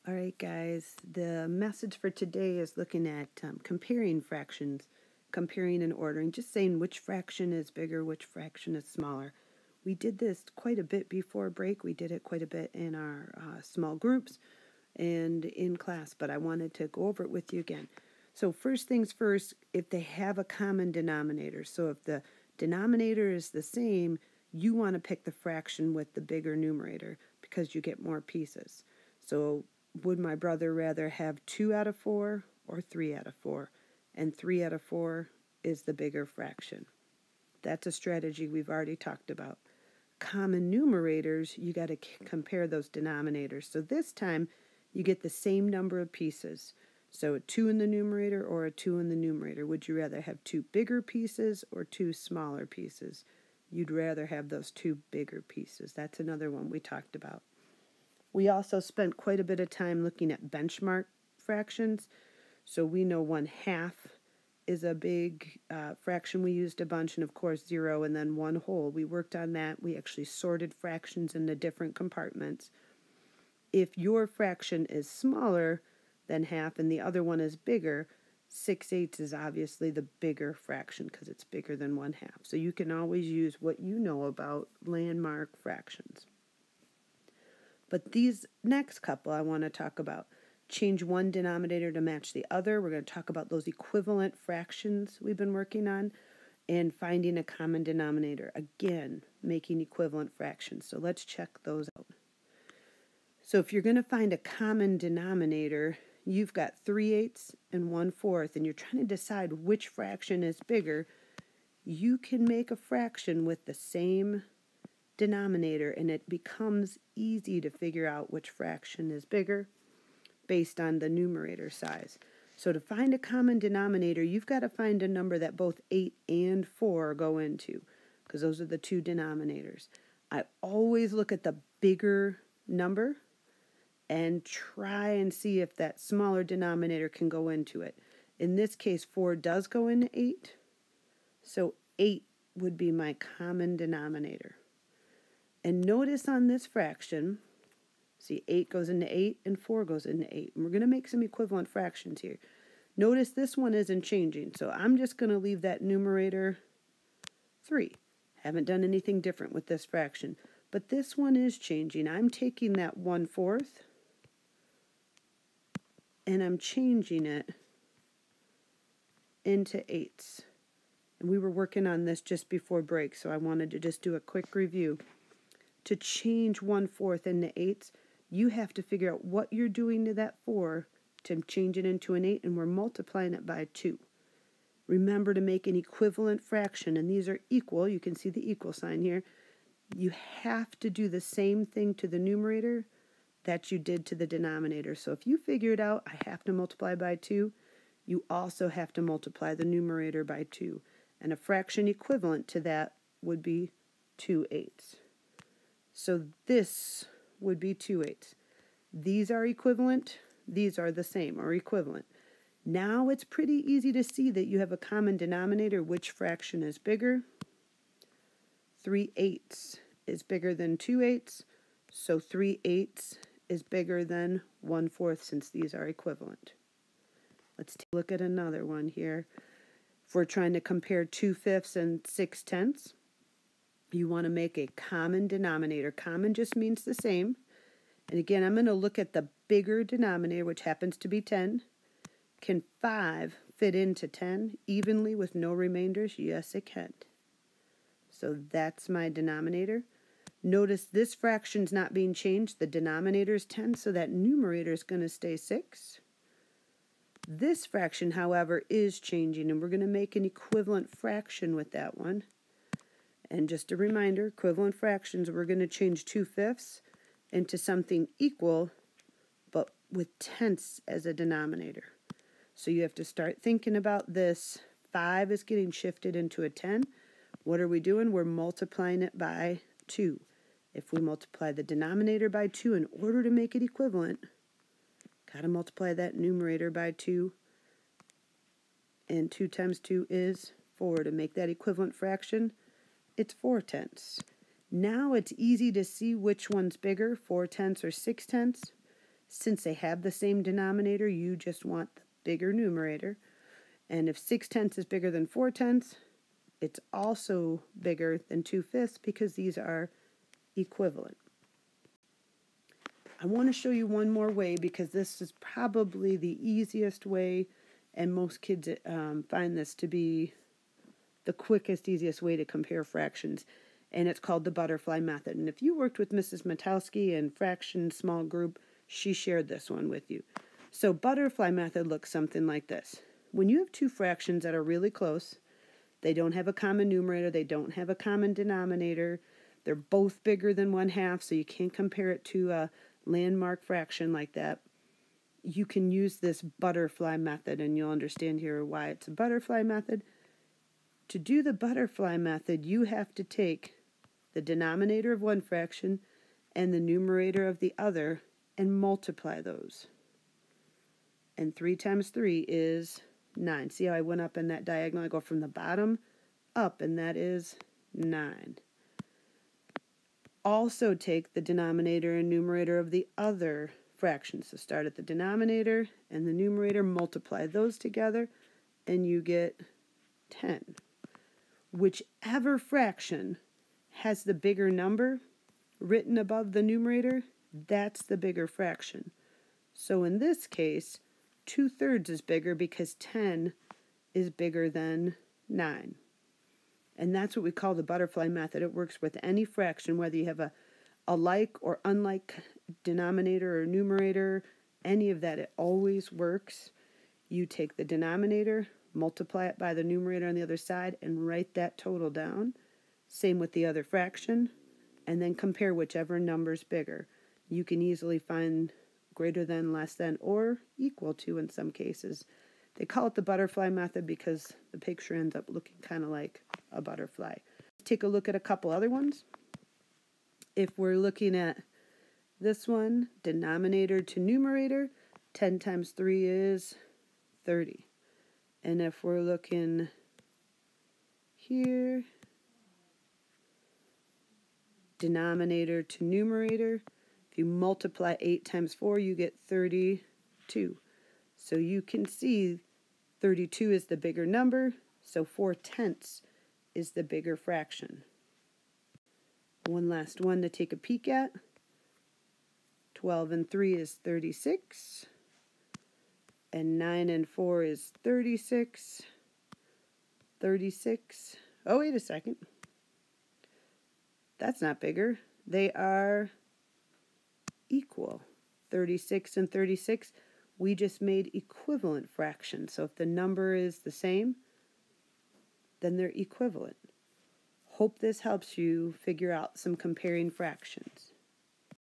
All right, guys, the message for today is looking at comparing fractions, comparing and ordering, just saying which fraction is bigger, which fraction is smaller. We did this quite a bit before break. We did it quite a bit in our small groups and in class, but I wanted to go over it with you again. So first things first, if they have a common denominator, so if the denominator is the same, you want to pick the fraction with the bigger numerator because you get more pieces. So would my brother rather have 2 out of 4 or 3 out of 4? And 3 out of 4 is the bigger fraction. That's a strategy we've already talked about. Common numerators, you got to compare those denominators. So this time, you get the same number of pieces. So a 2 in the numerator or a 2 in the numerator. Would you rather have 2 bigger pieces or 2 smaller pieces? You'd rather have those 2 bigger pieces. That's another one we talked about. We also spent quite a bit of time looking at benchmark fractions. So we know 1/2 is a big fraction we used a bunch, and of course 0 and then 1 whole. We worked on that. We actually sorted fractions into different compartments. If your fraction is smaller than half and the other one is bigger, 6/8 is obviously the bigger fraction because it's bigger than 1/2. So you can always use what you know about landmark fractions. But these next couple I want to talk about. Change one denominator to match the other. We're going to talk about those equivalent fractions we've been working on and finding a common denominator. Again, making equivalent fractions. So let's check those out. So if you're going to find a common denominator, you've got 3/8 and 1/4, and you're trying to decide which fraction is bigger. You can make a fraction with the same denominator, and it becomes easy to figure out which fraction is bigger based on the numerator size. So to find a common denominator, you've got to find a number that both 8 and 4 go into, because those are the two denominators. I always look at the bigger number and try and see if that smaller denominator can go into it. In this case, 4 does go into 8, so 8 would be my common denominator. And notice on this fraction, see 8 goes into 8 and 4 goes into 8. And we're going to make some equivalent fractions here. Notice this one isn't changing, so I'm just going to leave that numerator 3. Haven't done anything different with this fraction. But this one is changing. I'm taking that 1/4 and I'm changing it into 8s. And we were working on this just before break, so I wanted to just do a quick review. To change 1/4 into 8s, you have to figure out what you're doing to that 4 to change it into an 8, and we're multiplying it by 2. Remember to make an equivalent fraction, and these are equal. You can see the equal sign here. You have to do the same thing to the numerator that you did to the denominator. So if you figure it out, I have to multiply by 2, you also have to multiply the numerator by 2. And a fraction equivalent to that would be 2/8. So this would be 2/8. These are equivalent. These are the same or equivalent. Now it's pretty easy to see that you have a common denominator. Which fraction is bigger? 3/8 is bigger than 2/8. So 3/8 is bigger than 1/4 since these are equivalent. Let's take a look at another one here. If we're trying to compare 2/5 and 6/10, you want to make a common denominator. Common just means the same. And again, I'm going to look at the bigger denominator, which happens to be 10. Can 5 fit into 10 evenly with no remainders? Yes, it can. So that's my denominator. Notice this fraction's not being changed. The denominator is 10, so that numerator is going to stay 6. This fraction, however, is changing, and we're going to make an equivalent fraction with that one. And just a reminder, equivalent fractions, we're going to change 2/5 into something equal, but with tenths as a denominator. So you have to start thinking about this. 5 is getting shifted into a 10. What are we doing? We're multiplying it by 2. If we multiply the denominator by 2 in order to make it equivalent, got to multiply that numerator by 2. And 2 times 2 is 4. To make that equivalent fraction, it's 4/10. Now it's easy to see which one's bigger, 4/10 or 6/10. Since they have the same denominator, you just want the bigger numerator. And if 6/10 is bigger than 4/10, it's also bigger than 2/5 because these are equivalent. I want to show you one more way because this is probably the easiest way, and most kids find this to be the quickest, easiest way to compare fractions, and it's called the butterfly method. And if you worked with Mrs. Matowski in fraction small group, she shared this one with you. So butterfly method looks something like this. When you have two fractions that are really close, they don't have a common numerator, they don't have a common denominator, they're both bigger than 1/2, so you can't compare it to a landmark fraction like that. You can use this butterfly method, and you'll understand here why it's a butterfly method. To do the butterfly method, you have to take the denominator of one fraction and the numerator of the other and multiply those. And 3 times 3 is 9. See how I went up in that diagonal? I go from the bottom up, and that is 9. Also take the denominator and numerator of the other fraction. So start at the denominator and the numerator, multiply those together, and you get 10. Whichever fraction has the bigger number written above the numerator, that's the bigger fraction. So in this case, 2/3 is bigger because 10 is bigger than 9. And that's what we call the butterfly method. It works with any fraction, whether you have a like or unlike denominator or numerator, any of that, it always works. You take the denominator, multiply it by the numerator on the other side, and write that total down. Same with the other fraction, and then compare whichever number's bigger. You can easily find greater than, less than, or equal to in some cases. They call it the butterfly method because the picture ends up looking kind of like a butterfly. Take a look at a couple other ones. If we're looking at this one, denominator to numerator, 10 times 3 is 30. And if we're looking here, denominator to numerator, if you multiply 8 times 4, you get 32. So you can see 32 is the bigger number, so 4/10 is the bigger fraction. One last one to take a peek at. 12 and 3 is 36. And 9 and 4 is 36. 36. Oh, wait a second. That's not bigger. They are equal. 36 and 36. We just made equivalent fractions. So if the number is the same, then they're equivalent. Hope this helps you figure out some comparing fractions.